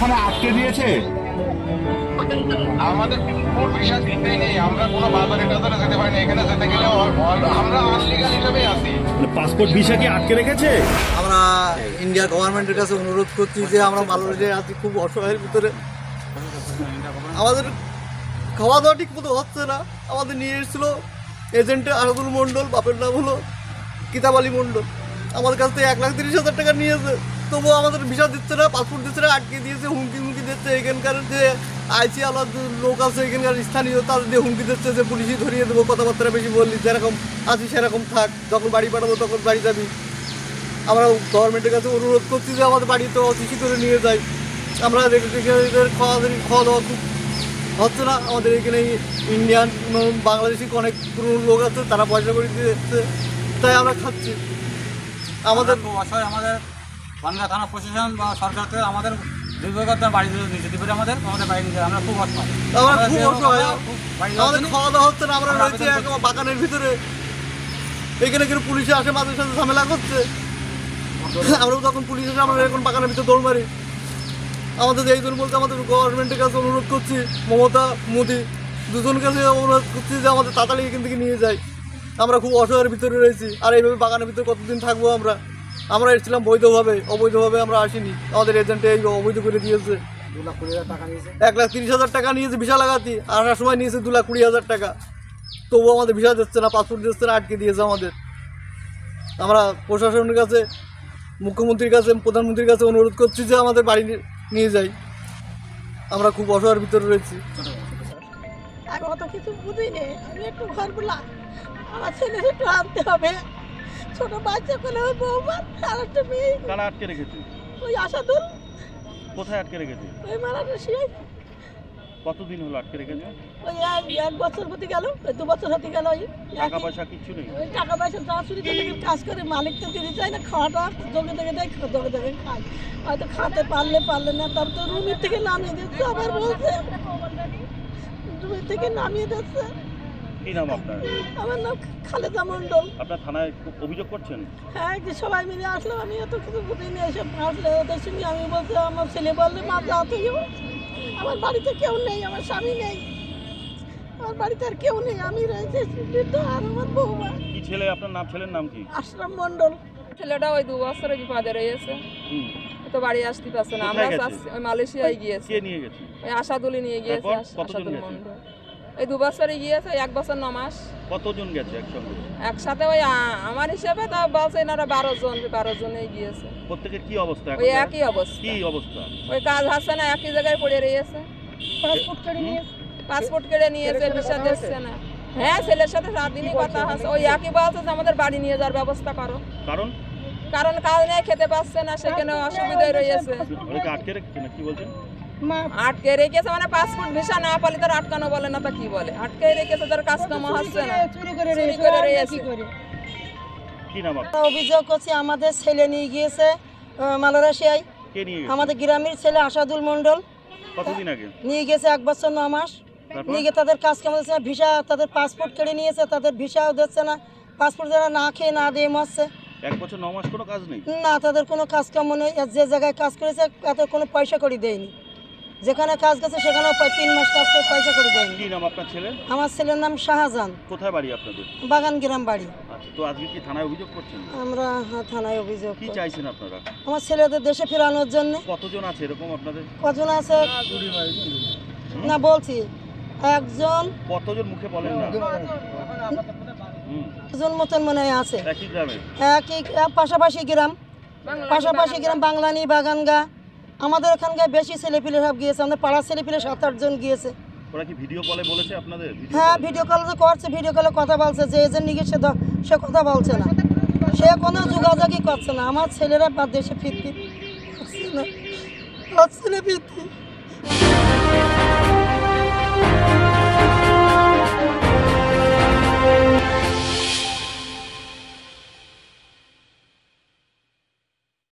ওখানে আটকে দিয়েছে? আমাদের কোনো ভিসা দিতেই নেই, আমরা কোনো বাজারে টাজারে যেতে পারি না। এখানে যেতে গেলে আমরা আনলিগাল হিসাবে আছি। পাসপোর্ট ভিসা কি আটকে রেখেছে? আমরা ইন্ডিয়া গভর্নমেন্টের কাছে অনুরোধ করছি যে আমরা মালয়েশিয়ায় আছি খুব অসহায়ের ভিতরে। আমাদের খাওয়া দাওয়া ঠিক মতো হচ্ছে না। আমাদের নিয়ে এসেছিল এজেন্ট আরাদুল মণ্ডল, বাপের নাম হলো কিতাব আলী মণ্ডল। আমাদের কাছ থেকে 1,30,000 টাকা নিয়েছে, তবুও আমাদের ভিসা দিচ্ছে না, পাসপোর্ট দিচ্ছে না, আটকে দিয়েছে, হুমকি দিচ্ছে। এখানকার যে আইসি আলাদ লোক আছে এখানকার স্থানীয়, তাদের দিয়ে হুমকি দিচ্ছে যে পুলিশই ধরিয়ে দেবো, কথাবার্তা বেশি বললি, যেরকম আছি সেরকম থাক, যখন বাড়ি পাঠাবো তখন বাড়ি যাবি। আমরা গভর্নমেন্টের কাছে অনুরোধ করছি যে আমাদের বাড়িতে অতিথি করে নিয়ে যাই। আমরা খাওয়া দাওয়া খুব হচ্ছে না। আমাদের এখানে ইন্ডিয়ান বাংলাদেশি অনেক পুরনো লোক আছে, তারা পয়সা করে দিচ্ছে, তাই আমরা খাচ্ছি। আমাদের খুব অসহায়। আমাদের বনগাঁ থানা প্রশাসন বা সরকার থেকে আমাদের দুর্গত বাড়ি যেতে পারে, আমাদের বাড়ি নিতে আমরা খুব অসহায়। আমাদের খাওয়া দাওয়া হচ্ছে না। আমরা রয়েছি বাগানের ভিতরে, এখানে কিন্তু পুলিশে আসে, মাঝে সাথে ঝামেলা করছে। আমরাও তখন পুলিশ এসে আমরা এখন বাগানের ভিতরে দৌড় মারি। আমাদের এই জন্য বলতে আমাদের গভর্নমেন্টের কাছে অনুরোধ করছি, মমতা মোদি দুজনের কাছে অনুরোধ করছি যে আমাদের তাড়াতাড়ি এখান থেকে নিয়ে যায়। আমরা খুব অসহায়ের ভিতরে রয়েছি, আর এইভাবে বাগানের ভিতরে কতদিন থাকবো আমরা? আমরা এসেছিলাম বৈধভাবে, অবৈধভাবে আমরা আসিনি। আমাদের এজেন্টে এই অবৈধ করে দিয়েছে। 1,30,000 টাকা নিয়েছে ভিসা লাগাতি, আসার সময় নিয়েছে 2,20,000 টাকা, তবুও আমাদের ভিসা দিচ্ছে না, পাসপোর্ট দিচ্ছে না, আটকে দিয়েছে আমাদের। আমরা প্রশাসনের কাছে, মুখ্যমন্ত্রীর কাছে, প্রধানমন্ত্রীর কাছে অনুরোধ করছি যে আমাদের বাড়ি নিয়ে যাই। আমরা খুব অসহায়ের ভিতরে রয়েছি। আমি অত কিছু বুঝি নেই, আমি একটু ঘর বলা আমার ছেলের একটু আনতে হবে। ছোট বাচ্চা করে ওই বৌমা আর একটা মেয়ে। কারা আটকে রেখেছে? ওই আশাদুল। কোথায় আটকে রেখেছে? ওই মালয়েশিয়ায়। কতদিন হলো আটকে রেখেছে? ওই এক বছর হতে গেল, 2 বছর হতে গেল। টাকা পয়সা কিচ্ছু নেই? ওই টাকা পয়সা যা চুরি করে কাজ করে, মালিক তো দিতে চায় না, খাওয়াটা জগে জগে দেয়, জগে জগে খায়। হয়তো খাতে পারলে না, তার তো রুমের থেকে নামিয়ে দিচ্ছে। আবার বলছে রুমের থেকে নামিয়ে দিচ্ছে। কি নাম আপনার? আমার নাম খালেদা মণ্ডল। আপনার থানায় অভিযোগ করছেন? হ্যাঁ, যে সবাই মিলে আসলাম, আমি এত কিছু বুঝিনি। এসব আসলে ওদের সঙ্গে আমি বলতে, আমার ছেলে বললে মা যাও তো, আমার বাড়িতে কেউ নেই, আমার স্বামী নেই, আমার বাড়িতে আর কেউ নেই, আমি রয়েছে বৃদ্ধ আর আমার বৌমা। কি ছেলে আপনার? নাম, ছেলের নাম কি? আশরাফ মণ্ডল। ছেলেটা ওই 2 বছরে বিপদে রয়েছে, তো বাড়ি আসতে পারছে না। আমরা ওই মালয়েশিয়ায় গিয়েছি। কে নিয়ে গেছে? ওই আশাদুলি নিয়ে গিয়েছে, আশাদুল মণ্ডল। এই 2 বছরে গিয়েছে, 1 বছর 9 মাস। কতজন গেছে একসঙ্গে? একসাথে ওই আমার হিসেবে তা বলছে এনারা 12 জনেই গিয়েছে। প্রত্যেকের কি অবস্থা? ওই একই অবস্থা। কি অবস্থা? ওই কাজ হচ্ছে না, একই জায়গায় পড়ে রয়েছে। পাসপোর্ট কেড়ে নিয়েছে, ভিসা দিচ্ছে না। হ্যাঁ, ছেলের সাথে 7 দিনই কথা আছে। ওই একই বলছে যে আমাদের বাড়ি নিয়ে যাওয়ার ব্যবস্থা করো। কারণ কাজ নেই, খেতে পাচ্ছে না, সেখানে অসুবিধায় রয়েছে। আটকে রেখেছে না? কি বলছেন? আটকে রেখেছে মানে পাসপোর্ট ভিসা না পালে তার আটকানো বলে না, তা কি বলে? আটকে রেখেছে, তার কাজ কাম হচ্ছে না, চুরি করে রয়েছে। কি নাম আপনার? অভিযোগ করছি আমাদের ছেলে নিয়ে গিয়েছে মালয়েশিয়ায়। কে নিয়ে গেছে? আমাদের গ্রামের ছেলে আশাদুল মণ্ডল কতদিন আগে নিয়ে গেছে, 1 বছর 9 মাস। নিয়ে গিয়ে তাদের কাজ কাম হচ্ছে না, ভিসা, তাদের পাসপোর্ট কেড়ে নিয়েছে, তাদের ভিসাও দিচ্ছে না। পাসপোর্ট যারা না খেয়ে না দিয়ে মরছে। 1 বছর 9 মাস কোনো কাজ নেই? না, তাদের কোনো কাজ কাম নেই। যে জায়গায় কাজ করেছে তাদের কোনো পয়সা করে দেয়নি। যেখানে কাজ গেছে সেখানেও 3 মাস কাজ করে পয়সা করে দেয়নি। কি নাম আপনার ছেলে? আমার ছেলের নাম শাহজাহান। কোথায় বাড়ি আপনাদের? বাগান গ্রাম বাড়ি। আচ্ছা, তো আজকে কি থানায় অভিযোগ করছেন? আমরা থানায় অভিযোগ। কি চাইছেন আপনারা? আমার ছেলেদের দেশে ফেরানোর জন্য। কতজন আছে এরকম আপনাদের? কজন আছে না বলছি, একজন। কতজন মুখে বলেন না? দুজন মতন মনে হয় আছে। একই গ্রামে? একই পাশাপাশি গ্রাম, বাংলানি, বাগানগা। আমাদের এখানকার বেশি ছেলেপিলে সব গিয়েছে, আমাদের পাড়ার ছেলেপিলে 7-8 জন গিয়েছে। ওরা কি ভিডিও কলে বলেছে আপনাদের? হ্যাঁ, ভিডিও কল তো করছে, ভিডিও কলে কথা বলছে। যে এজেন্ট নিয়ে গেছে সে কথা বলছে না, সে কোনো যোগাযোগই করছে না। আমার ছেলেরা দেশে ফিরতে ছেলে ফিরতে